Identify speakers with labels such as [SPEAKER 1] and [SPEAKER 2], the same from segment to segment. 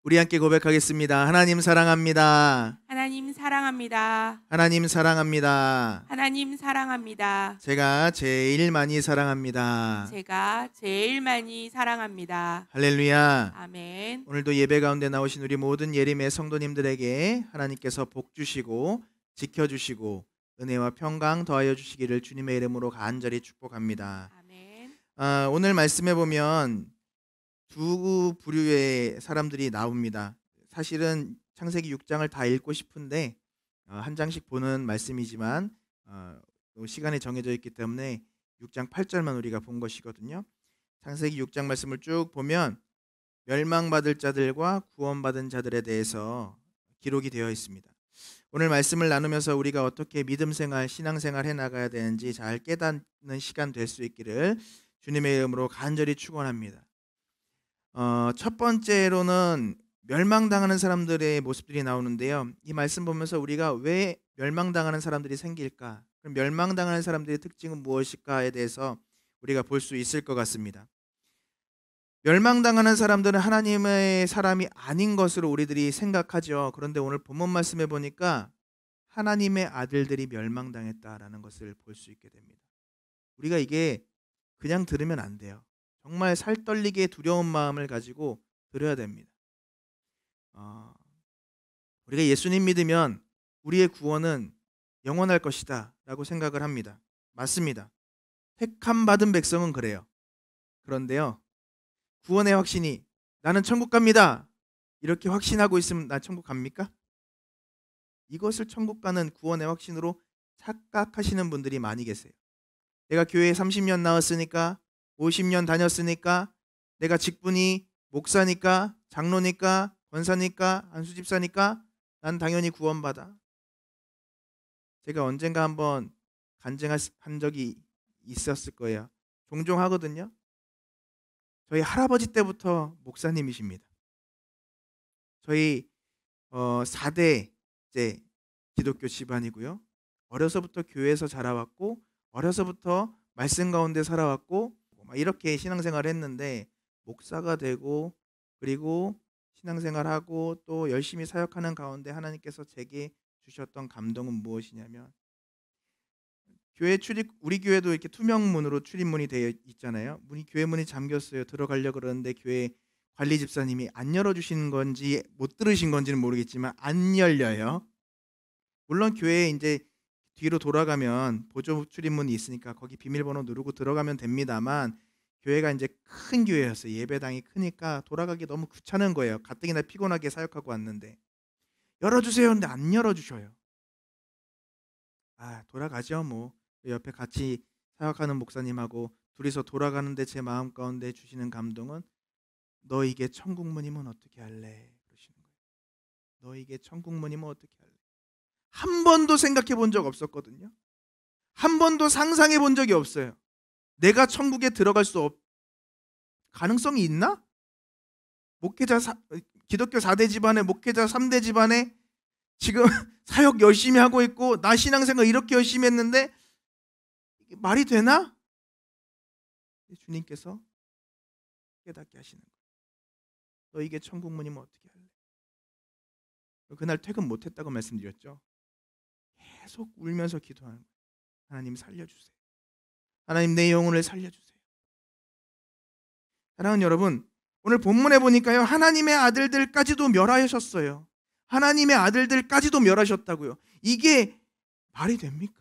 [SPEAKER 1] 우리 함께 고백하겠습니다. 하나님 사랑합니다.
[SPEAKER 2] 하나님 사랑합니다.
[SPEAKER 1] 하나님 사랑합니다.
[SPEAKER 2] 하나님 사랑합니다.
[SPEAKER 1] 제가 제일 많이 사랑합니다.
[SPEAKER 2] 제가 제일 많이 사랑합니다.
[SPEAKER 1] 할렐루야.
[SPEAKER 2] 아멘.
[SPEAKER 1] 오늘도 예배 가운데 나오신 우리 모든 예림의 성도님들에게 하나님께서 복 주시고 지켜주시고 은혜와 평강 더하여 주시기를 주님의 이름으로 간절히 축복합니다.
[SPEAKER 2] 아멘.
[SPEAKER 1] 오늘 말씀해 보면 두 부류의 사람들이 나옵니다. 사실은 창세기 6장을 다 읽고 싶은데 한 장씩 보는 말씀이지만 시간이 정해져 있기 때문에 6장 8절만 우리가 본 것이거든요. 창세기 6장 말씀을 쭉 보면 멸망받을 자들과 구원받은 자들에 대해서 기록이 되어 있습니다. 오늘 말씀을 나누면서 우리가 어떻게 믿음생활, 신앙생활 해나가야 되는지 잘 깨닫는 시간 될 수 있기를 주님의 이름으로 간절히 축원합니다. 첫 번째로는 멸망당하는 사람들의 모습들이 나오는데요. 이 말씀 보면서 우리가 왜 멸망당하는 사람들이 생길까? 그럼 멸망당하는 사람들의 특징은 무엇일까에 대해서 우리가 볼 수 있을 것 같습니다. 멸망당하는 사람들은 하나님의 사람이 아닌 것으로 우리들이 생각하죠. 그런데 오늘 본문 말씀에 보니까 하나님의 아들들이 멸망당했다라는 것을 볼 수 있게 됩니다. 우리가 이게 그냥 들으면 안 돼요. 정말 살떨리게 두려운 마음을 가지고 들어야 됩니다. 우리가 예수님 믿으면 우리의 구원은 영원할 것이다 라고 생각을 합니다. 맞습니다. 택함 받은 백성은 그래요. 그런데요, 구원의 확신이 나는 천국 갑니다 이렇게 확신하고 있으면 나 천국 갑니까? 이것을 천국 가는 구원의 확신으로 착각하시는 분들이 많이 계세요. 내가 교회에 30년 나왔으니까, 50년 다녔으니까, 내가 직분이 목사니까, 장로니까, 권사니까, 안수집사니까 난 당연히 구원받아. 제가 언젠가 한번 간증한 적이 있었을 거예요. 종종 하거든요. 저희 할아버지 때부터 목사님이십니다. 저희 4대째 기독교 집안이고요. 어려서부터 교회에서 자라왔고, 어려서부터 말씀 가운데 살아왔고, 이렇게 신앙생활을 했는데 목사가 되고 그리고 신앙생활하고 또 열심히 사역하는 가운데 하나님께서 제게 주셨던 감동은 무엇이냐면, 교회 출입, 우리 교회도 이렇게 투명문으로 출입문이 되어 있잖아요. 교회 문이 잠겼어요. 들어가려고 그러는데 교회 관리 집사님이 안 열어주시는 건지 못 들으신 건지는 모르겠지만 안 열려요. 물론 교회에 이제 뒤로 돌아가면 보조 출입문이 있으니까 거기 비밀번호 누르고 들어가면 됩니다만, 교회가 이제 큰 교회였어요. 예배당이 크니까 돌아가기 너무 귀찮은 거예요. 가뜩이나 피곤하게 사역하고 왔는데 열어주세요 근데 안 열어주셔요. 돌아가죠 뭐. 옆에 같이 사역하는 목사님하고 둘이서 돌아가는데 제 마음 가운데 주시는 감동은, 너 이게 천국문이면 어떻게 할래? 그러시는 거예요. 너 이게 천국문이면 어떻게 할래? 한 번도 생각해 본 적 없었거든요. 한 번도 상상해 본 적이 없어요. 내가 천국에 들어갈 가능성이 있나? 기독교 4대 집안에 목회자 3대 집안에 지금 사역 열심히 하고 있고 나 신앙생활 이렇게 열심히 했는데 이게 말이 되나? 주님께서 깨닫게 하시는 거예요. 너 이게 천국문이면 어떻게 할래? 그날 퇴근 못했다고 말씀드렸죠. 계속 울면서 기도하는 거예요. 하나님 살려주세요. 하나님 내 영혼을 살려주세요. 사랑하는 여러분, 오늘 본문에 보니까요, 하나님의 아들들까지도 멸하셨어요. 하나님의 아들들까지도 멸하셨다고요. 이게 말이 됩니까?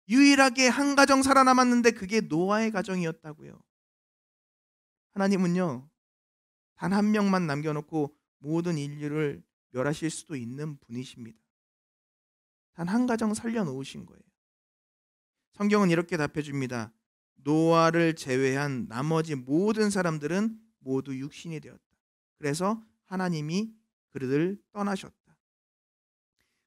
[SPEAKER 1] 유일하게 한 가정 살아남았는데 그게 노아의 가정이었다고요. 하나님은요, 단 한 명만 남겨놓고 모든 인류를 멸하실 수도 있는 분이십니다. 단 한 가정 살려놓으신 거예요. 성경은 이렇게 답해줍니다. 노아를 제외한 나머지 모든 사람들은 모두 육신이 되었다. 그래서 하나님이 그들을 떠나셨다.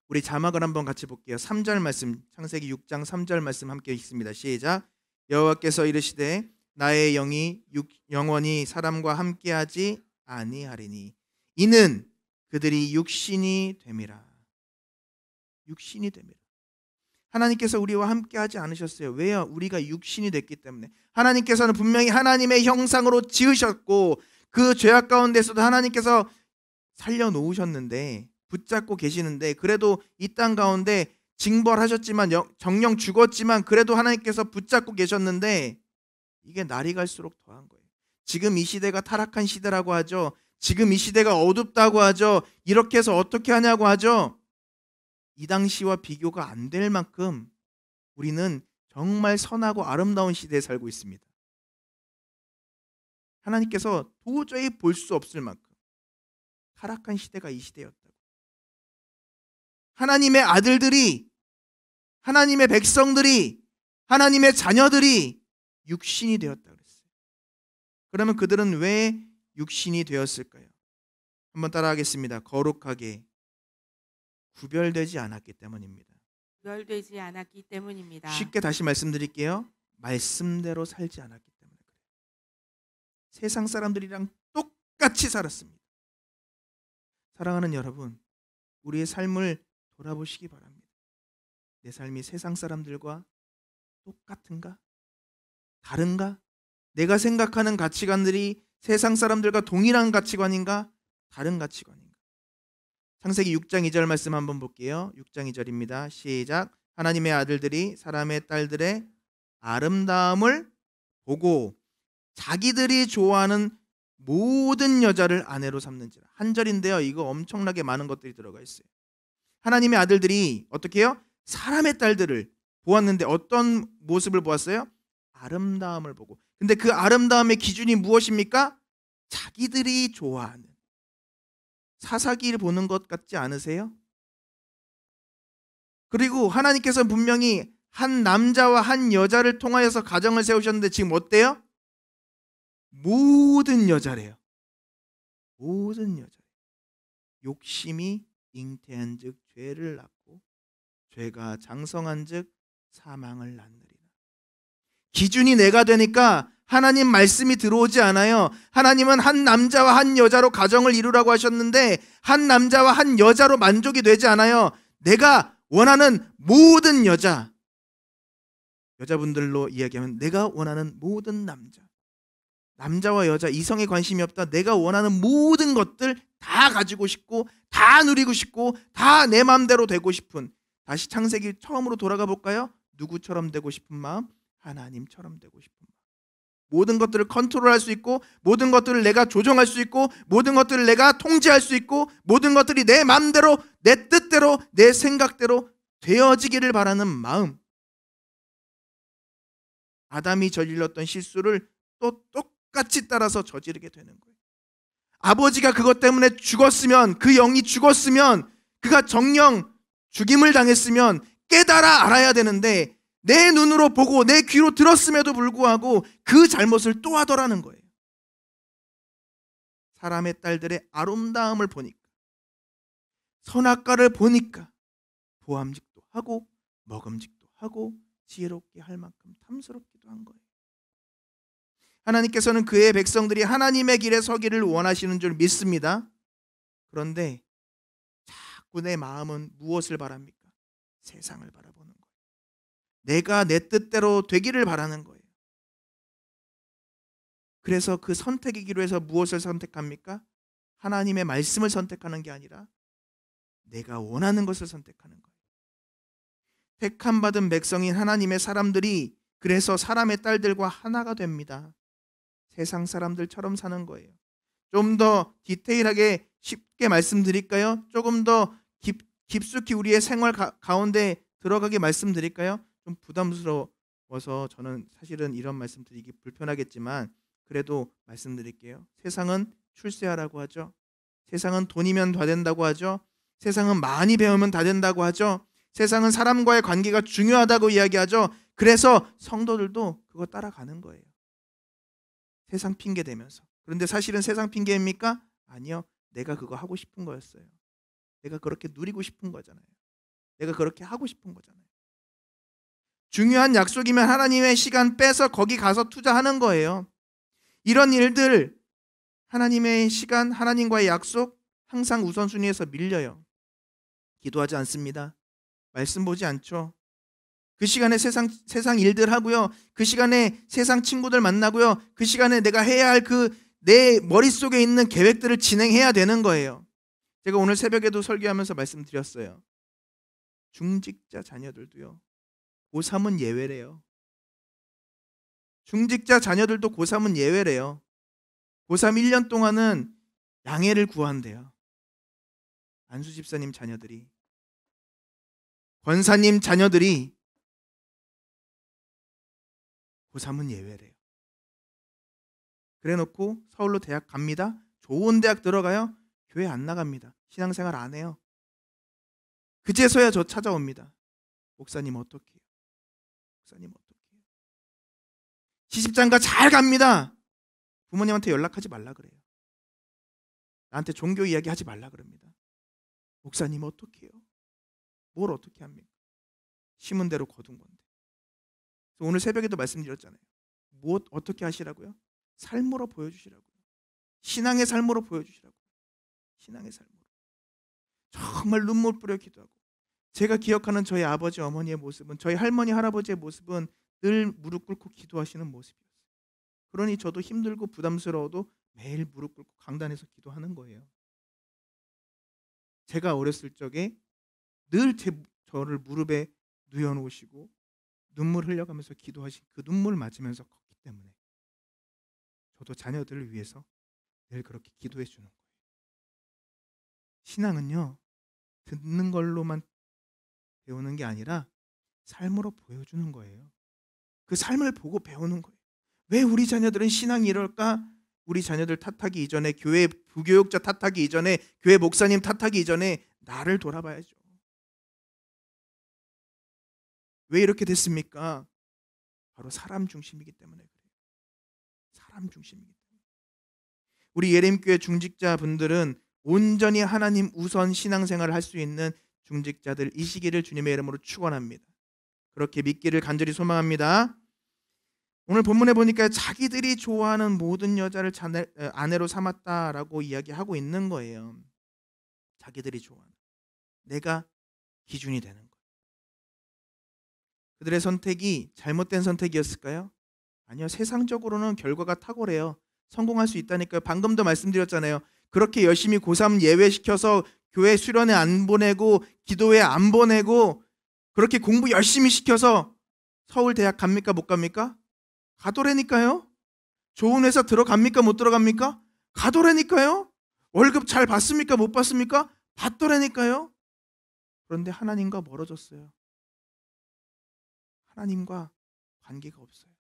[SPEAKER 1] 우리 자막을 한번 같이 볼게요. 3절 말씀, 창세기 6장 3절 말씀 함께 읽습니다. 시작. 여호와께서 이르시되 나의 영이 영원히 사람과 함께하지 아니하리니 이는 그들이 육신이 됨이라. 육신이 됨이라. 하나님께서 우리와 함께하지 않으셨어요. 왜요? 우리가 육신이 됐기 때문에. 하나님께서는 분명히 하나님의 형상으로 지으셨고 그 죄악 가운데서도 하나님께서 살려놓으셨는데 붙잡고 계시는데 그래도 이 땅 가운데 징벌하셨지만 정령 죽었지만 그래도 하나님께서 붙잡고 계셨는데 이게 날이 갈수록 더한 거예요. 지금 이 시대가 타락한 시대라고 하죠. 지금 이 시대가 어둡다고 하죠. 이렇게 해서 어떻게 하냐고 하죠. 이 당시와 비교가 안 될 만큼 우리는 정말 선하고 아름다운 시대에 살고 있습니다. 하나님께서 도저히 볼 수 없을 만큼 타락한 시대가 이 시대였다고. 하나님의 아들들이, 하나님의 백성들이, 하나님의 자녀들이 육신이 되었다 그랬어요. 그러면 그들은 왜 육신이 되었을까요? 한번 따라하겠습니다. 거룩하게 구별되지 않았기 때문입니다.
[SPEAKER 2] 구별되지 않았기 때문입니다.
[SPEAKER 1] 쉽게 다시 말씀드릴게요. 말씀대로 살지 않았기 때문에 그래요. 세상 사람들이랑 똑같이 살았습니다. 사랑하는 여러분, 우리의 삶을 돌아보시기 바랍니다. 내 삶이 세상 사람들과 똑같은가? 다른가? 내가 생각하는 가치관들이 세상 사람들과 동일한 가치관인가? 다른 가치관인가? 창세기 6장 2절 말씀 한번 볼게요. 6장 2절입니다. 시작. 하나님의 아들들이 사람의 딸들의 아름다움을 보고 자기들이 좋아하는 모든 여자를 아내로 삼는지라. 한 절인데요. 이거 엄청나게 많은 것들이 들어가 있어요. 하나님의 아들들이 어떻게 해요? 사람의 딸들을 보았는데 어떤 모습을 보았어요? 아름다움을 보고. 근데 그 아름다움의 기준이 무엇입니까? 자기들이 좋아하는. 사사기를 보는 것 같지 않으세요? 그리고 하나님께서 분명히 한 남자와 한 여자를 통하여서 가정을 세우셨는데 지금 어때요? 모든 여자래요. 모든 여자. 욕심이 잉태한즉 죄를 낳고 죄가 장성한즉 사망을 낳느니라. 기준이 내가 되니까 하나님 말씀이 들어오지 않아요. 하나님은 한 남자와 한 여자로 가정을 이루라고 하셨는데 한 남자와 한 여자로 만족이 되지 않아요. 내가 원하는 모든 여자분들로 이야기하면 내가 원하는 모든 남자와 여자, 이성에 관심이 없다. 내가 원하는 모든 것들 다 가지고 싶고 다 누리고 싶고 다 내 마음대로 되고 싶은, 다시 창세기 처음으로 돌아가 볼까요? 누구처럼 되고 싶은 마음? 하나님처럼 되고 싶은 마음. 모든 것들을 컨트롤할 수 있고 모든 것들을 내가 조정할 수 있고 모든 것들을 내가 통제할 수 있고 모든 것들이 내 마음대로 내 뜻대로 내 생각대로 되어지기를 바라는 마음. 아담이 저질렀던 실수를 또 똑같이 따라서 저지르게 되는 거예요. 아버지가 그것 때문에 죽었으면, 그 영이 죽었으면, 그가 정령 죽임을 당했으면 깨달아 알아야 되는데 내 눈으로 보고 내 귀로 들었음에도 불구하고 그 잘못을 또 하더라는 거예요. 사람의 딸들의 아름다움을 보니까, 선악과를 보니까 보암직도 하고 먹음직도 하고 지혜롭게 할 만큼 탐스럽기도 한 거예요. 하나님께서는 그의 백성들이 하나님의 길에 서기를 원하시는 줄 믿습니다. 그런데 자꾸 내 마음은 무엇을 바랍니까? 세상을 바라보는 거예요. 내가 내 뜻대로 되기를 바라는 거예요. 그래서 그 선택의 기로 해서 무엇을 선택합니까? 하나님의 말씀을 선택하는 게 아니라 내가 원하는 것을 선택하는 거예요. 택함 받은 백성인 하나님의 사람들이 그래서 사람의 딸들과 하나가 됩니다. 세상 사람들처럼 사는 거예요. 좀 더 디테일하게 쉽게 말씀드릴까요? 조금 더 깊숙이 우리의 생활 가운데 들어가게 말씀드릴까요? 좀 부담스러워서 저는 사실은 이런 말씀 드리기 불편하겠지만 그래도 말씀드릴게요. 세상은 출세하라고 하죠. 세상은 돈이면 다 된다고 하죠. 세상은 많이 배우면 다 된다고 하죠. 세상은 사람과의 관계가 중요하다고 이야기하죠. 그래서 성도들도 그거 따라가는 거예요. 세상 핑계 대면서. 그런데 사실은 세상 핑계입니까? 아니요. 내가 그거 하고 싶은 거였어요. 내가 그렇게 누리고 싶은 거잖아요. 내가 그렇게 하고 싶은 거잖아요. 중요한 약속이면 하나님의 시간 빼서 거기 가서 투자하는 거예요. 이런 일들, 하나님의 시간, 하나님과의 약속 항상 우선순위에서 밀려요. 기도하지 않습니다. 말씀 보지 않죠. 그 시간에 세상 일들 하고요. 그 시간에 세상 친구들 만나고요. 그 시간에 내가 해야 할 그 내 머릿속에 있는 계획들을 진행해야 되는 거예요. 제가 오늘 새벽에도 설교하면서 말씀드렸어요. 중직자 자녀들도요. 고3은 예외래요. 중직자 자녀들도 고3은 예외래요. 고3 1년 동안은 양해를 구한대요. 안수 집사님 자녀들이, 권사님 자녀들이 고3은 예외래요. 그래놓고 서울로 대학 갑니다. 좋은 대학 들어가요. 교회 안 나갑니다. 신앙생활 안 해요. 그제서야 저 찾아옵니다. 목사님 어떻게 해요? 목사님 어떻게 해요? 시집장가 잘 갑니다. 부모님한테 연락하지 말라 그래요. 나한테 종교 이야기 하지 말라 그럽니다. 목사님 어떻게 해요? 뭘 어떻게 합니까? 심은 대로 거둔 건데. 그래서 오늘 새벽에도 말씀드렸잖아요. 뭐 어떻게 하시라고요? 삶으로 보여주시라고요. 신앙의 삶으로 보여주시라고요. 신앙의 삶으로. 정말 눈물 뿌려 기도하고, 제가 기억하는 저희 아버지 어머니의 모습은, 저희 할머니 할아버지의 모습은 늘 무릎 꿇고 기도하시는 모습이었어요. 그러니 저도 힘들고 부담스러워도 매일 무릎 꿇고 강단에서 기도하는 거예요. 제가 어렸을 적에 늘 저를 무릎에 누워놓으시고 눈물 흘려가면서 기도하신 그 눈물 맞으면서 컸기 때문에 저도 자녀들을 위해서 늘 그렇게 기도해 주는 거예요. 신앙은요, 듣는 걸로만 배우는 게 아니라 삶으로 보여주는 거예요. 그 삶을 보고 배우는 거예요. 왜 우리 자녀들은 신앙이 이럴까? 우리 자녀들 탓하기 이전에, 교회 부교육자 탓하기 이전에, 교회 목사님 탓하기 이전에 나를 돌아봐야죠. 왜 이렇게 됐습니까? 바로 사람 중심이기 때문에 그래요. 사람 중심이기 때문에. 우리 예림교회 중직자 분들은 온전히 하나님 우선 신앙생활을 할 수 있는 중직자들 이 시기를 주님의 이름으로 축원합니다. 그렇게 믿기를 간절히 소망합니다. 오늘 본문에 보니까 자기들이 좋아하는 모든 여자를 아내로 삼았다라고 이야기하고 있는 거예요. 자기들이 좋아하는, 내가 기준이 되는 거예요. 그들의 선택이 잘못된 선택이었을까요? 아니요. 세상적으로는 결과가 탁월해요. 성공할 수 있다니까요. 방금도 말씀드렸잖아요. 그렇게 열심히 고3 예외시켜서 교회 수련회 안 보내고 기도회 안 보내고 그렇게 공부 열심히 시켜서 서울 대학 갑니까? 못 갑니까? 가더라니까요. 좋은 회사 들어갑니까? 못 들어갑니까? 가더라니까요. 월급 잘 받습니까? 못 받습니까? 받더라니까요. 그런데 하나님과 멀어졌어요. 하나님과 관계가 없어요.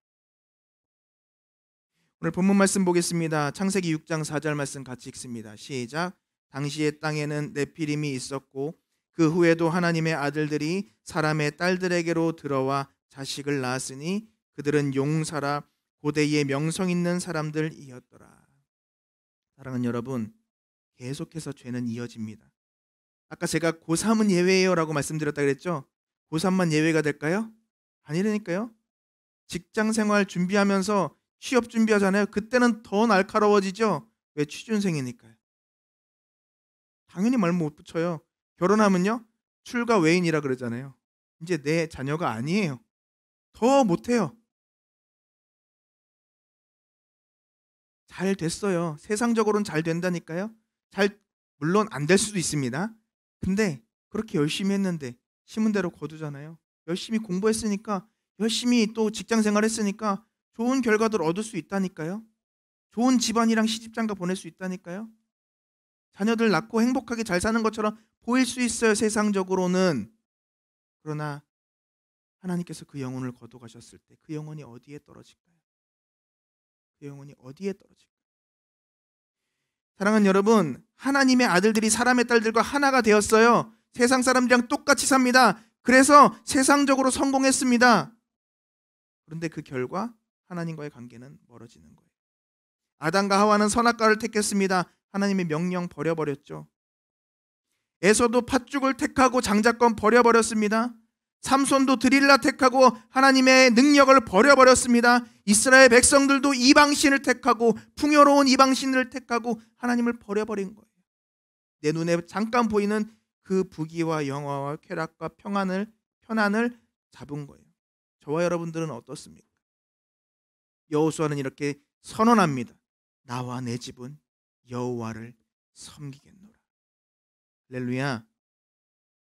[SPEAKER 1] 오늘 본문 말씀 보겠습니다. 창세기 6장 4절 말씀 같이 읽습니다. 시작. 당시의 땅에는 네피림이 있었고 그 후에도 하나님의 아들들이 사람의 딸들에게로 들어와 자식을 낳았으니 그들은 용사라 고대의 명성 있는 사람들이었더라. 사랑하는 여러분, 계속해서 죄는 이어집니다. 아까 제가 고3은 예외예요 라고 말씀드렸다 그랬죠? 고3만 예외가 될까요? 아니라니까요. 직장생활 준비하면서 취업 준비하잖아요. 그때는 더 날카로워지죠. 왜? 취준생이니까요. 당연히 말 못 붙여요. 결혼하면요, 출가 외인이라 그러잖아요. 이제 내 자녀가 아니에요. 더 못해요. 잘 됐어요. 세상적으로는 잘 된다니까요. 물론 안 될 수도 있습니다. 근데 그렇게 열심히 했는데 심은 대로 거두잖아요. 열심히 공부했으니까, 열심히 또 직장생활 했으니까 좋은 결과들을 얻을 수 있다니까요. 좋은 집안이랑 시집장가 보낼 수 있다니까요. 자녀들 낳고 행복하게 잘 사는 것처럼 보일 수 있어요, 세상적으로는. 그러나 하나님께서 그 영혼을 거둬가셨을 때 그 영혼이 어디에 떨어질까요? 그 영혼이 어디에 떨어질까요? 사랑하는 여러분, 하나님의 아들들이 사람의 딸들과 하나가 되었어요. 세상 사람들이랑 똑같이 삽니다. 그래서 세상적으로 성공했습니다. 그런데 그 결과 하나님과의 관계는 멀어지는 거예요. 아담과 하와는 선악과를 택했습니다. 하나님의 명령 버려버렸죠. 에서도 팥죽을 택하고 장자권 버려버렸습니다. 삼손도 드릴라 택하고 하나님의 능력을 버려버렸습니다. 이스라엘 백성들도 이방신을 택하고 풍요로운 이방신을 택하고 하나님을 버려버린 거예요. 내 눈에 잠깐 보이는 그 부귀와 영화와 쾌락과 편안을 잡은 거예요. 저와 여러분들은 어떻습니까? 여호수아는 이렇게 선언합니다. 나와 내 집은 여호와를 섬기겠노라. 할렐루야.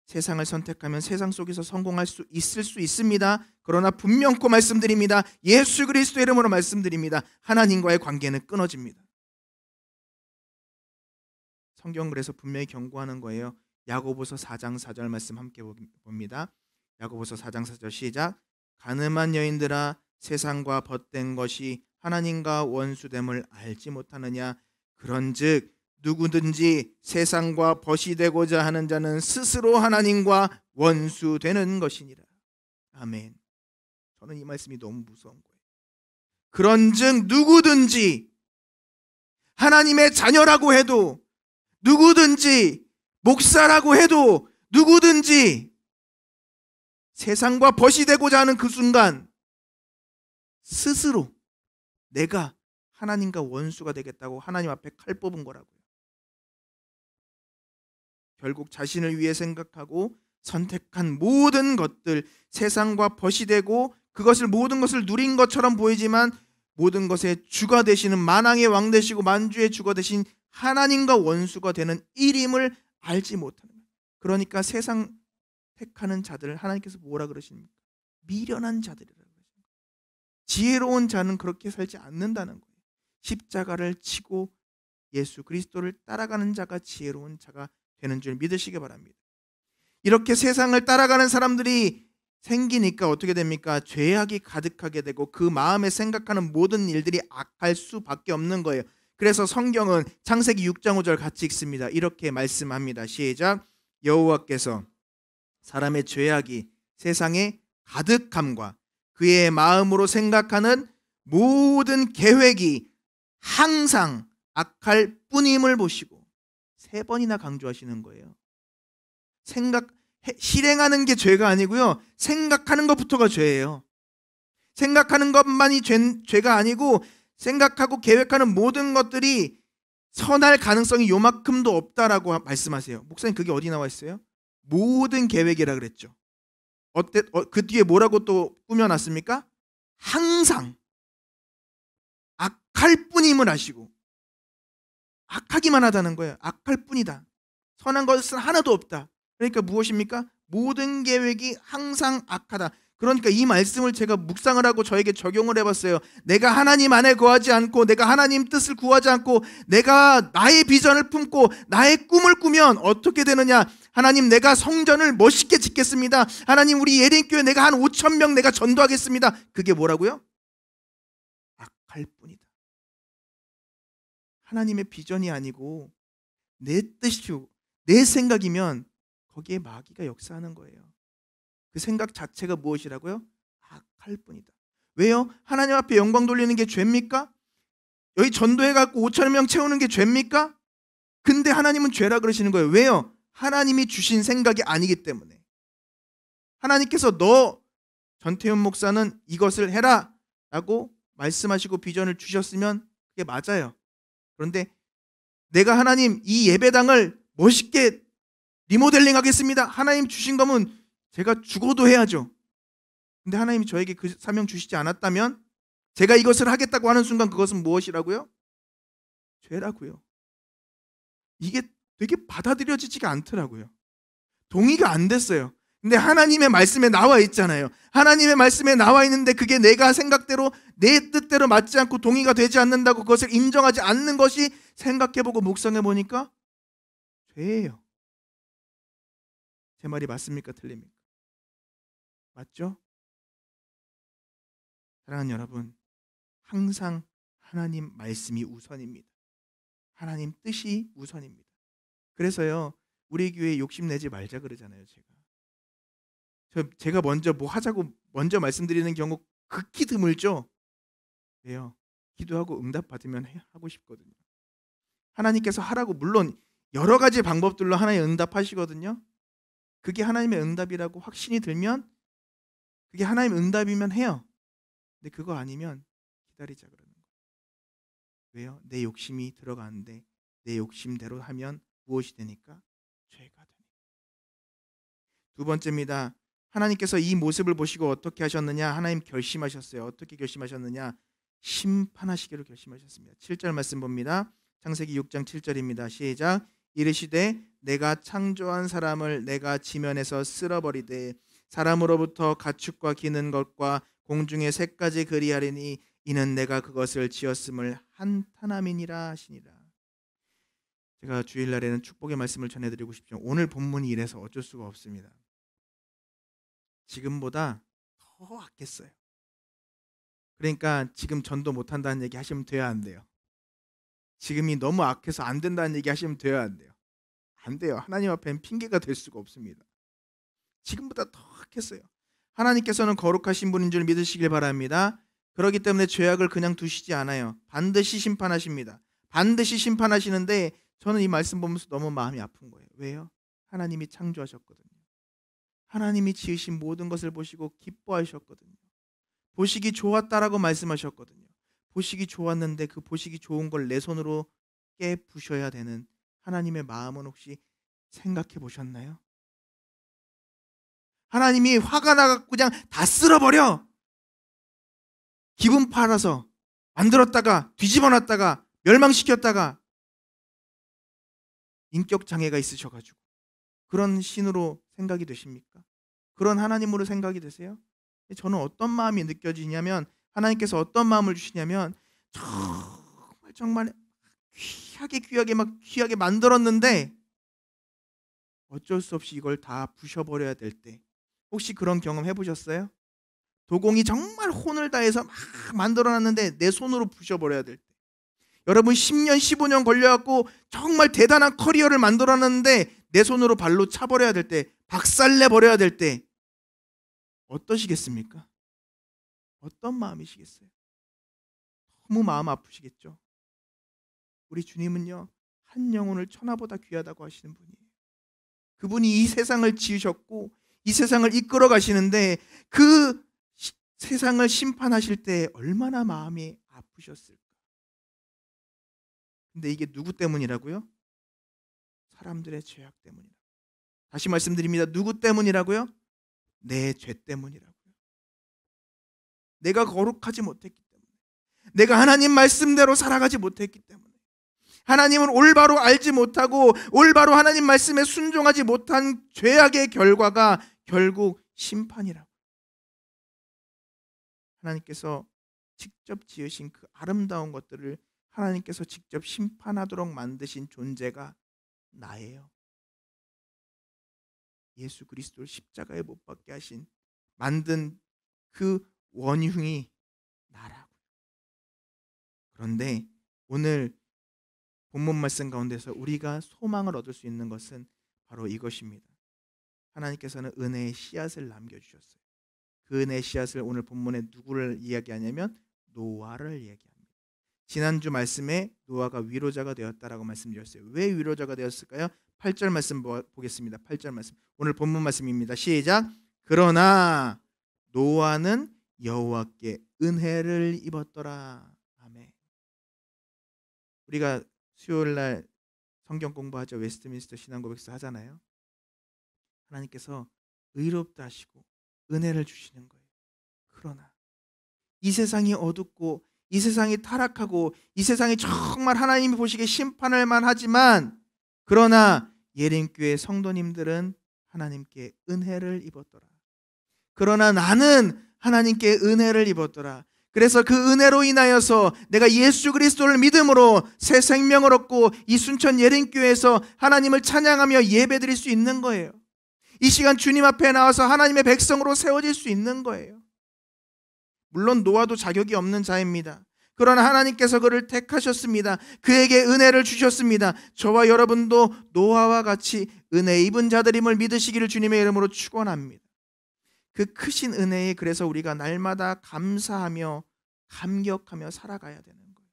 [SPEAKER 1] 세상을 선택하면 세상 속에서 성공할 수 있을 수 있습니다. 그러나 분명코 말씀드립니다. 예수 그리스도 이름으로 말씀드립니다. 하나님과의 관계는 끊어집니다. 성경 그래서 분명히 경고하는 거예요. 야고보서 4장 4절 말씀 함께 봅니다. 야고보서 4장 4절 시작. 가늠한 여인들아 세상과 벗된 것이 하나님과 원수됨을 알지 못하느냐. 그런즉 누구든지 세상과 벗이 되고자 하는 자는 스스로 하나님과 원수되는 것이니라. 아멘. 저는 이 말씀이 너무 무서운 거예요. 그런즉 누구든지 하나님의 자녀라고 해도, 누구든지 목사라고 해도, 누구든지 세상과 벗이 되고자 하는 그 순간 스스로 내가 하나님과 원수가 되겠다고 하나님 앞에 칼 뽑은 거라고요. 결국 자신을 위해 생각하고 선택한 모든 것들, 세상과 벗이 되고 그것을 모든 것을 누린 것처럼 보이지만 모든 것의 주가 되시는 만왕의 왕 되시고 만주의 주가 되신 하나님과 원수가 되는 일임을 알지 못하는 거예요. 그러니까 세상 택하는 자들을 하나님께서 뭐라 그러십니까? 미련한 자들이라고 그러십니다. 지혜로운 자는 그렇게 살지 않는다는 거예요. 십자가를 치고 예수 그리스도를 따라가는 자가 지혜로운 자가 되는 줄 믿으시기 바랍니다. 이렇게 세상을 따라가는 사람들이 생기니까 어떻게 됩니까? 죄악이 가득하게 되고 그 마음에 생각하는 모든 일들이 악할 수밖에 없는 거예요. 그래서 성경은 창세기 6장 5절 같이 읽습니다. 이렇게 말씀합니다. 시작. 여호와께서 사람의 죄악이 세상에 가득함과 그의 마음으로 생각하는 모든 계획이 항상 악할 뿐임을 보시고, 3번이나 강조하시는 거예요. 실행하는 게 죄가 아니고요, 생각하는 것부터가 죄예요. 생각하는 것만이 죄가 아니고 생각하고 계획하는 모든 것들이 선할 가능성이 요만큼도 없다라고 말씀하세요. 목사님 그게 어디 나와 있어요? 모든 계획이라 그랬죠. 그 뒤에 뭐라고 또 꾸며놨습니까? 항상 악할 뿐임을 아시고, 악하기만 하다는 거예요. 악할 뿐이다. 선한 것은 하나도 없다. 그러니까 무엇입니까? 모든 계획이 항상 악하다. 그러니까 이 말씀을 제가 묵상을 하고 저에게 적용을 해봤어요. 내가 하나님 안에 거하지 않고, 내가 하나님 뜻을 구하지 않고, 내가 나의 비전을 품고 나의 꿈을 꾸면 어떻게 되느냐? 하나님, 내가 성전을 멋있게 짓겠습니다. 하나님, 우리 예린교회 내가 한 5,000명 내가 전도하겠습니다. 그게 뭐라고요? 악할 뿐이다. 하나님의 비전이 아니고 내 뜻이고 내 생각이면 거기에 마귀가 역사하는 거예요. 그 생각 자체가 무엇이라고요? 악할 뿐이다. 왜요? 하나님 앞에 영광 돌리는 게 죄입니까? 여기 전도해갖고 5,000명 채우는 게 죄입니까? 근데 하나님은 죄라 그러시는 거예요. 왜요? 하나님이 주신 생각이 아니기 때문에. 하나님께서 너 전태훈 목사는 이것을 해라 라고 말씀하시고 비전을 주셨으면 그게 맞아요. 그런데 내가 하나님 이 예배당을 멋있게 리모델링 하겠습니다. 하나님 주신 거면 제가 죽어도 해야죠. 근데 하나님이 저에게 그 사명 주시지 않았다면 제가 이것을 하겠다고 하는 순간 그것은 무엇이라고요? 죄라고요. 이게 되게 받아들여지지가 않더라고요. 동의가 안 됐어요. 근데 하나님의 말씀에 나와 있잖아요. 하나님의 말씀에 나와 있는데 그게 내가 생각대로 내 뜻대로 맞지 않고 동의가 되지 않는다고 그것을 인정하지 않는 것이 생각해보고 묵상해보니까 죄예요. 제 말이 맞습니까? 틀립니까? 맞죠? 사랑하는 여러분, 항상 하나님 말씀이 우선입니다. 하나님 뜻이 우선입니다. 그래서요, 우리 교회 욕심내지 말자 그러잖아요. 제가 먼저 뭐 하자고 먼저 말씀드리는 경우 극히 드물죠. 왜요? 기도하고 응답 받으면 하고 싶거든요. 하나님께서 하라고 물론 여러 가지 방법들로 하나님 응답하시거든요. 그게 하나님의 응답이라고 확신이 들면, 그게 하나님의 응답이면 해요. 근데 그거 아니면 기다리자 그러는 거예요. 왜요? 내 욕심이 들어가는데 내 욕심대로 하면 무엇이 되니까? 죄가 되니까. 두 번째입니다. 하나님께서 이 모습을 보시고 어떻게 하셨느냐? 하나님 결심하셨어요. 어떻게 결심하셨느냐? 심판하시기로 결심하셨습니다. 7절 말씀 봅니다. 창세기 6장 7절입니다. 시작. 이르시되 내가 창조한 사람을 내가 지면에서 쓸어버리되 사람으로부터 가축과 기는 것과 공중의 새까지 그리하리니 이는 내가 그것을 지었음을 한탄함이니라 하시니라. 제가 주일날에는 축복의 말씀을 전해드리고 싶지만 오늘 본문이 이래서 어쩔 수가 없습니다. 지금보다 더 악했어요. 그러니까 지금 전도 못한다는 얘기 하시면 돼야 안 돼요. 지금이 너무 악해서 안 된다는 얘기 하시면 돼야 안 돼요. 안 돼요. 하나님 앞에는 핑계가 될 수가 없습니다. 지금보다 더 악했어요. 하나님께서는 거룩하신 분인 줄 믿으시길 바랍니다. 그렇기 때문에 죄악을 그냥 두시지 않아요. 반드시 심판하십니다. 반드시 심판하시는데 저는 이 말씀 보면서 너무 마음이 아픈 거예요. 왜요? 하나님이 창조하셨거든요. 하나님이 지으신 모든 것을 보시고 기뻐하셨거든요. 보시기 좋았다라고 말씀하셨거든요. 보시기 좋았는데 그 보시기 좋은 걸 내 손으로 깨부셔야 되는 하나님의 마음은 혹시 생각해 보셨나요? 하나님이 화가 나갖고 그냥 다 쓸어버려. 기분 팔아서 만들었다가 뒤집어놨다가 멸망시켰다가 인격 장애가 있으셔가지고 그런 신으로 생각이 되십니까? 그런 하나님으로 생각이 되세요? 저는 어떤 마음이 느껴지냐면 하나님께서 어떤 마음을 주시냐면 정말 귀하게 막 귀하게 만들었는데 어쩔 수 없이 이걸 다 부셔버려야 될 때 혹시 그런 경험 해보셨어요? 도공이 정말 혼을 다해서 막 만들어놨는데 내 손으로 부셔버려야 될 때 여러분 10년 15년 걸려갖고 정말 대단한 커리어를 만들어놨는데 내 손으로 발로 차버려야 될 때 박살내버려야 될 때 어떠시겠습니까? 어떤 마음이시겠어요? 너무 마음 아프시겠죠? 우리 주님은요 한 영혼을 천하보다 귀하다고 하시는 분이에요. 그분이 이 세상을 지으셨고 이 세상을 이끌어 가시는데 그 세상을 심판하실 때 얼마나 마음이 아프셨을까? 근데 이게 누구 때문이라고요? 사람들의 죄악 때문이라고요. 다시 말씀드립니다. 누구 때문이라고요? 내 죄 때문이라고요. 내가 거룩하지 못했기 때문에, 내가 하나님 말씀대로 살아가지 못했기 때문에, 하나님을 올바로 알지 못하고 올바로 하나님 말씀에 순종하지 못한 죄악의 결과가 결국 심판이라고. 하나님께서 직접 지으신 그 아름다운 것들을 하나님께서 직접 심판하도록 만드신 존재가 나예요. 예수 그리스도를 십자가에 못 박게 하신 만든 그 원흉이 나라고. 그런데 오늘 본문 말씀 가운데서 우리가 소망을 얻을 수 있는 것은 바로 이것입니다. 하나님께서는 은혜의 씨앗을 남겨주셨어요. 그 은혜의 씨앗을 오늘 본문에 누구를 이야기하냐면 노아를 이야기합니다. 지난주 말씀에 노아가 위로자가 되었다라고 말씀드렸어요. 왜 위로자가 되었을까요? 8절 말씀 보겠습니다. 8절 말씀. 오늘 본문 말씀입니다. 시작. 그러나 노아는 여호와께 은혜를 입었더라. 아멘. 우리가 수요일날 성경 공부하죠. 웨스트민스터 신앙고백서 하잖아요. 하나님께서 의롭다 하시고 은혜를 주시는 거예요. 그러나 이 세상이 어둡고 이 세상이 타락하고 이 세상이 정말 하나님이 보시기에 심판할 만하지만 그러나 예림교회 성도님들은 하나님께 은혜를 입었더라. 그러나 나는 하나님께 은혜를 입었더라. 그래서 그 은혜로 인하여서 내가 예수 그리스도를 믿음으로 새 생명을 얻고 이 순천 예림교회에서 하나님을 찬양하며 예배드릴 수 있는 거예요. 이 시간 주님 앞에 나와서 하나님의 백성으로 세워질 수 있는 거예요. 물론 노아도 자격이 없는 자입니다. 그러나 하나님께서 그를 택하셨습니다. 그에게 은혜를 주셨습니다. 저와 여러분도 노아와 같이 은혜 입은 자들임을 믿으시기를 주님의 이름으로 축원합니다. 그 크신 은혜에 그래서 우리가 날마다 감사하며 감격하며 살아가야 되는 거예요.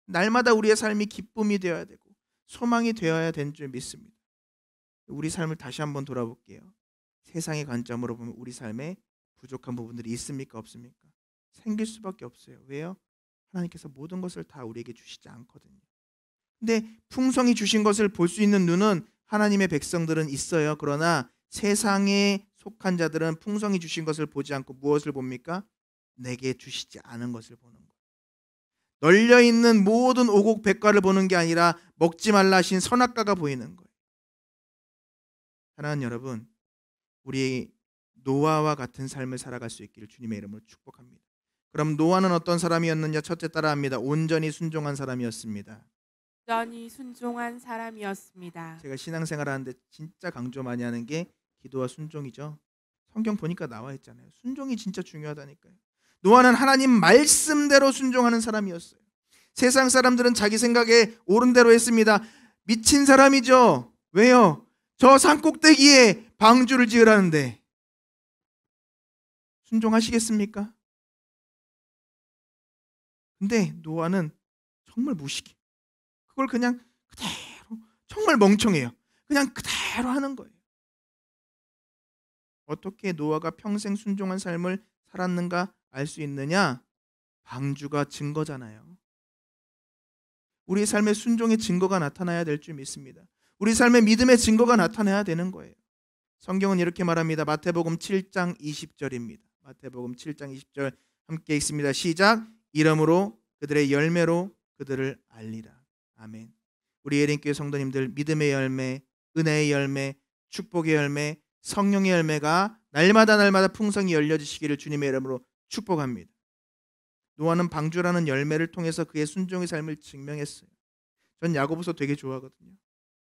[SPEAKER 1] 날마다 우리의 삶이 기쁨이 되어야 되고 소망이 되어야 되는 줄 믿습니다. 우리 삶을 다시 한번 돌아볼게요. 세상의 관점으로 보면 우리 삶에 부족한 부분들이 있습니까? 없습니까? 생길 수밖에 없어요. 왜요? 하나님께서 모든 것을 다 우리에게 주시지 않거든요. 근데 풍성히 주신 것을 볼 수 있는 눈은 하나님의 백성들은 있어요. 그러나 세상에 속한 자들은 풍성히 주신 것을 보지 않고 무엇을 봅니까? 내게 주시지 않은 것을 보는 거예요. 널려 있는 모든 오곡 백과를 보는 게 아니라 먹지 말라 하신 선악과가 보이는 거예요. 사랑하는 여러분, 우리 노아와 같은 삶을 살아갈 수 있기를 주님의 이름으로 축복합니다. 그럼 노아는 어떤 사람이었느냐? 첫째 따라합니다. 온전히 순종한 사람이었습니다.
[SPEAKER 2] 온전히 순종한 사람이었습니다.
[SPEAKER 1] 제가 신앙생활 하는데 진짜 강조 많이 하는 게 기도와 순종이죠. 성경 보니까 나와 있잖아요. 순종이 진짜 중요하다니까요. 노아는 하나님 말씀대로 순종하는 사람이었어요. 세상 사람들은 자기 생각에 옳은 대로 했습니다. 미친 사람이죠. 왜요? 저 산꼭대기에 방주를 지으라는데 순종하시겠습니까? 근데 노아는 정말 무식해. 그걸 그냥 그대로, 정말 멍청해요. 그냥 그대로 하는 거예요. 어떻게 노아가 평생 순종한 삶을 살았는가 알 수 있느냐? 방주가 증거잖아요. 우리 삶의 순종의 증거가 나타나야 될 줄 믿습니다. 우리 삶의 믿음의 증거가 나타나야 되는 거예요. 성경은 이렇게 말합니다. 마태복음 7장 20절입니다. 마태복음 7장 20절 함께 읽습니다. 시작. 이름으로 그들의 열매로 그들을 알리라. 아멘. 우리 예린교회 성도님들, 믿음의 열매, 은혜의 열매, 축복의 열매, 성령의 열매가 날마다 풍성히 열려지시기를 주님의 이름으로 축복합니다. 노아는 방주라는 열매를 통해서 그의 순종의 삶을 증명했어요. 전 야고보서 되게 좋아하거든요.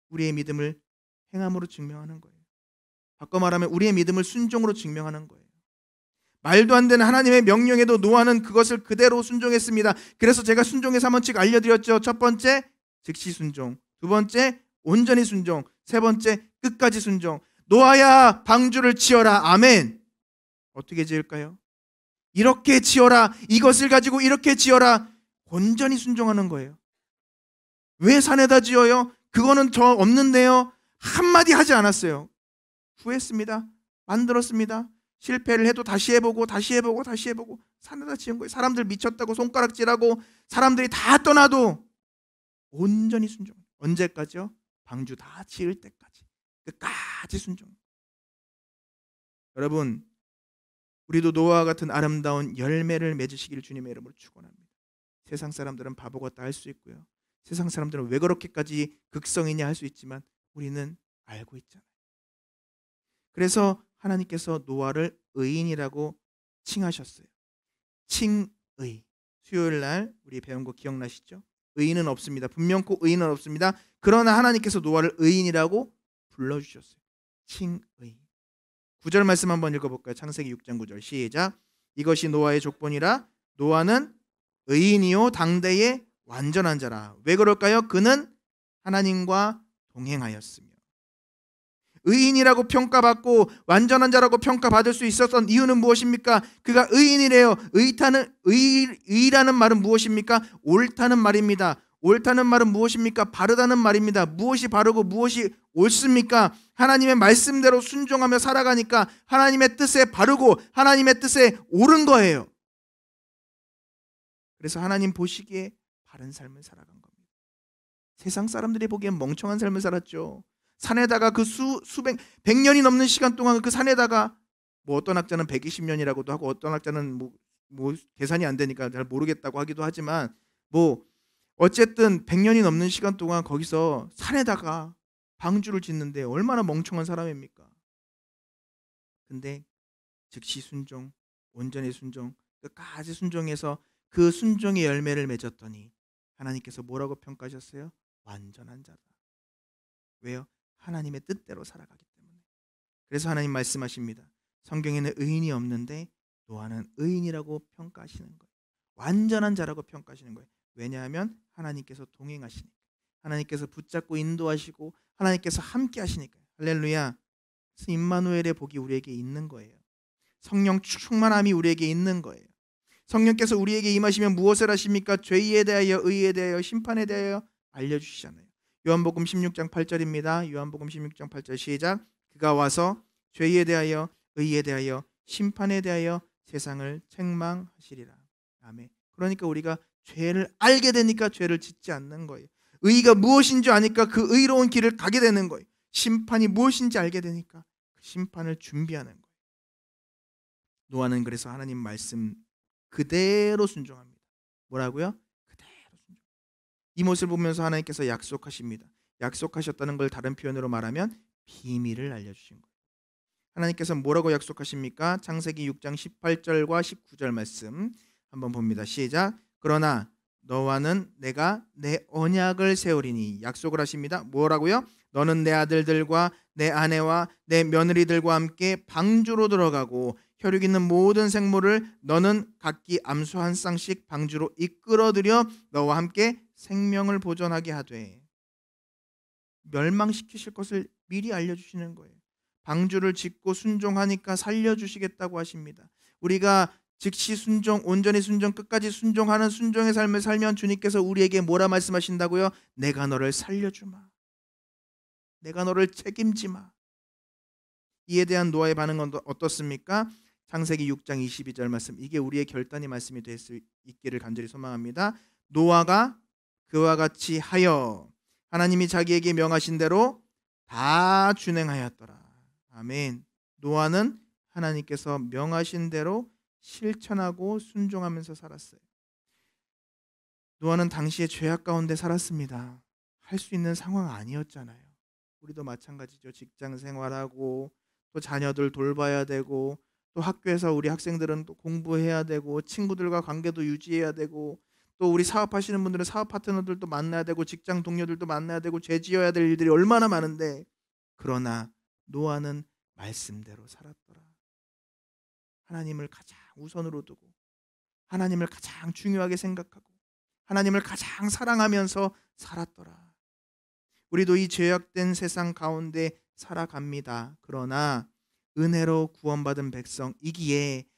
[SPEAKER 1] 우리의 믿음을 행함으로 증명하는 거예요. 바꿔 말하면 우리의 믿음을 순종으로 증명하는 거예요. 말도 안 되는 하나님의 명령에도 노아는 그것을 그대로 순종했습니다. 그래서 제가 순종의 3원칙 알려드렸죠. 첫 번째, 즉시 순종. 두 번째, 온전히 순종. 세 번째, 끝까지 순종. 노아야, 방주를 지어라. 아멘. 어떻게 지을까요? 이렇게 지어라. 이것을 가지고 이렇게 지어라. 온전히 순종하는 거예요. 왜 산에다 지어요? 그거는 저 없는데요. 한마디 하지 않았어요. 구했습니다. 만들었습니다. 실패를 해도 다시 해보고 산에다 지은 거예요. 사람들 미쳤다고 손가락질하고 사람들이 다 떠나도 온전히 순종. 언제까지요? 방주 다 지을 때까지. 끝까지 순종. 여러분, 우리도 노아와 같은 아름다운 열매를 맺으시기를 주님의 이름으로 축원합니다. 세상 사람들은 바보 같다 할 수 있고요. 세상 사람들은 왜 그렇게까지 극성이냐 할 수 있지만 우리는 알고 있잖아요. 그래서 하나님께서 노아를 의인이라고 칭하셨어요. 칭의. 수요일 날 우리 배운 거 기억나시죠? 의인은 없습니다. 분명코 의인은 없습니다. 그러나 하나님께서 노아를 의인이라고 불러주셨어요. 칭의. 9절 말씀 한번 읽어볼까요? 창세기 6장 9절 시작. 이것이 노아의 족본이라. 노아는 의인이요 당대의 완전한 자라. 왜 그럴까요? 그는 하나님과 동행하였으며. 의인이라고 평가받고 완전한 자라고 평가받을 수 있었던 이유는 무엇입니까? 그가 의인이래요. 의라는 말은 무엇입니까? 옳다는 말입니다. 옳다는 말은 무엇입니까? 바르다는 말입니다. 무엇이 바르고 무엇이 옳습니까? 하나님의 말씀대로 순종하며 살아가니까 하나님의 뜻에 바르고 하나님의 뜻에 옳은 거예요. 그래서 하나님 보시기에 바른 삶을 살아간 겁니다. 세상 사람들이 보기엔 멍청한 삶을 살았죠. 산에다가 그 수백 100년이 넘는 시간 동안 그 산에다가 뭐 어떤 학자는 120년이라고도 하고 어떤 학자는 뭐 계산이 안 되니까 잘 모르겠다고 하기도 하지만 뭐 어쨌든 100년이 넘는 시간 동안 거기서 산에다가 방주를 짓는데 얼마나 멍청한 사람입니까? 근데 즉시 순종, 온전히 순종, 끝까지 순종해서 그 순종의 열매를 맺었더니 하나님께서 뭐라고 평가하셨어요? 완전한 자다. 왜요? 하나님의 뜻대로 살아가기 때문에. 그래서 하나님 말씀하십니다. 성경에는 의인이 없는데 노아는 의인이라고 평가하시는 거예요. 완전한 자라고 평가하시는 거예요. 왜냐하면 하나님께서 동행하시니까. 하나님께서 붙잡고 인도하시고 하나님께서 함께 하시니까요. 할렐루야. 그래서 임마누엘의 복이 우리에게 있는 거예요. 성령 충만함이 우리에게 있는 거예요. 성령께서 우리에게 임하시면 무엇을 하십니까? 죄에 대하여, 의에 대하여, 심판에 대하여 알려주시잖아요. 요한복음 16장 8절입니다. 요한복음 16장 8절 시작. 그가 와서 죄에 대하여, 의에 대하여, 심판에 대하여 세상을 책망하시리라. 아멘. 그러니까 우리가 죄를 알게 되니까 죄를 짓지 않는 거예요. 의가 무엇인지 아니까 그 의로운 길을 가게 되는 거예요. 심판이 무엇인지 알게 되니까 그 심판을 준비하는 거예요. 노아는 그래서 하나님 말씀 그대로 순종합니다. 뭐라고요? 이 모습을 보면서 하나님께서 약속하십니다. 약속하셨다는 걸 다른 표현으로 말하면 비밀을 알려주신 거예요. 하나님께서 뭐라고 약속하십니까? 창세기 6장 18절과 19절 말씀 한번 봅니다. 시작. 그러나 너와는 내가 내 언약을 세우리니, 약속을 하십니다. 뭐라고요? 너는 내 아들들과 내 아내와 내 며느리들과 함께 방주로 들어가고 혈육 있는 모든 생물을 너는 각기 암소 한 쌍씩 방주로 이끌어들여 너와 함께 생명을 보존하게 하되, 멸망시키실 것을 미리 알려주시는 거예요. 방주를 짓고 순종하니까 살려주시겠다고 하십니다. 우리가 즉시 순종, 온전히 순종, 끝까지 순종하는 순종의 삶을 살면 주님께서 우리에게 뭐라 말씀하신다고요? 내가 너를 살려주마. 내가 너를 책임지마. 이에 대한 노아의 반응은 어떻습니까? 창세기 6장 22절 말씀, 이게 우리의 결단의 말씀이 될 수 있기를 간절히 소망합니다. 노아가 그와 같이 하여 하나님이 자기에게 명하신 대로 다 준행하였더라. 아멘. 노아는 하나님께서 명하신 대로 실천하고 순종하면서 살았어요. 노아는 당시에 죄악 가운데 살았습니다. 할 수 있는 상황 아니었잖아요. 우리도 마찬가지죠. 직장 생활하고 또 자녀들 돌봐야 되고 또 학교에서 우리 학생들은 또 공부해야 되고 친구들과 관계도 유지해야 되고 또 우리 사업하시는 분들은 사업 파트너들도 만나야 되고 직장 동료들도 만나야 되고 죄 지어야 될 일들이 얼마나 많은데, 그러나 노아는 말씀대로 살았더라. 하나님을 가장 우선으로 두고 하나님을 가장 중요하게 생각하고 하나님을 가장 사랑하면서 살았더라. 우리도 이 죄악된 세상 가운데 살아갑니다. 그러나 은혜로 구원받은 백성이기에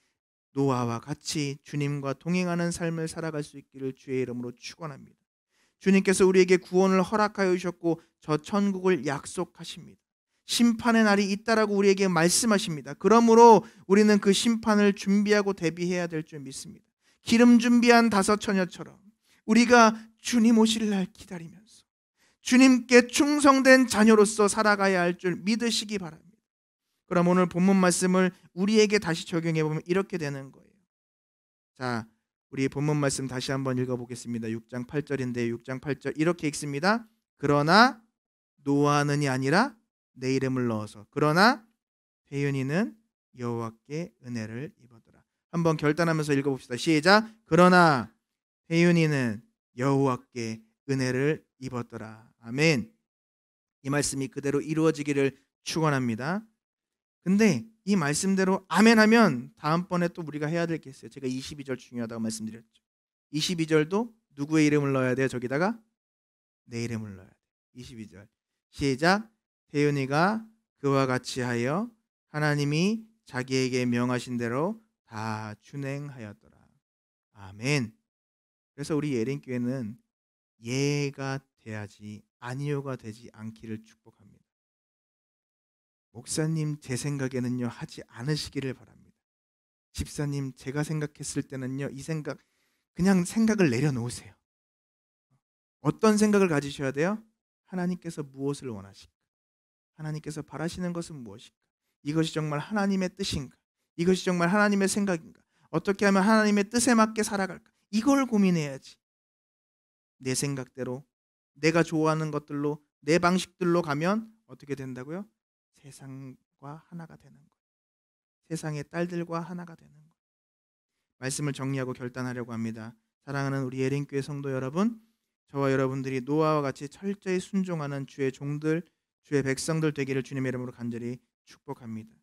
[SPEAKER 1] 노아와 같이 주님과 동행하는 삶을 살아갈 수 있기를 주의 이름으로 축원합니다. 주님께서 우리에게 구원을 허락하여 주셨고 저 천국을 약속하십니다. 심판의 날이 있다라고 우리에게 말씀하십니다. 그러므로 우리는 그 심판을 준비하고 대비해야 될 줄 믿습니다. 기름 준비한 다섯 처녀처럼 우리가 주님 오실 날 기다리면서 주님께 충성된 자녀로서 살아가야 할 줄 믿으시기 바랍니다. 그럼 오늘 본문 말씀을 우리에게 다시 적용해 보면 이렇게 되는 거예요. 자, 우리 본문 말씀 다시 한번 읽어보겠습니다. 6장 8절인데 6장 8절 이렇게 읽습니다. 그러나 노아는이 아니라 내 이름을 넣어서, 그러나 태윤이는 여호와께 은혜를 입었더라. 한번 결단하면서 읽어봅시다. 시작. 그러나 태윤이는 여호와께 은혜를 입었더라. 아멘. 이 말씀이 그대로 이루어지기를 축원합니다. 근데 이 말씀대로 아멘 하면 다음번에 또 우리가 해야 될 게 있어요. 제가 22절 중요하다고 말씀드렸죠. 22절도 누구의 이름을 넣어야 돼요? 저기다가 내 이름을 넣어야 돼요. 22절 시작. 태윤이가 그와 같이 하여 하나님이 자기에게 명하신 대로 다 준행하였더라. 아멘. 그래서 우리 예린교회는 예가 돼야지 아니요가 되지 않기를 축복합니다. 목사님 제 생각에는요 하지 않으시기를 바랍니다. 집사님 제가 생각했을 때는요, 이 생각 그냥 생각을 내려놓으세요. 어떤 생각을 가지셔야 돼요? 하나님께서 무엇을 원하실까? 하나님께서 바라시는 것은 무엇일까? 이것이 정말 하나님의 뜻인가? 이것이 정말 하나님의 생각인가? 어떻게 하면 하나님의 뜻에 맞게 살아갈까? 이걸 고민해야지. 내 생각대로 내가 좋아하는 것들로 내 방식들로 가면 어떻게 된다고요? 세상과 하나가 되는 거예요. 세상의 딸들과 하나가 되는 거예요. 말씀을 정리하고 결단하려고 합니다. 사랑하는 우리 예린교회 성도 여러분, 저와 여러분들이 노아와 같이 철저히 순종하는 주의 종들, 주의 백성들 되기를 주님의 이름으로 간절히 축복합니다.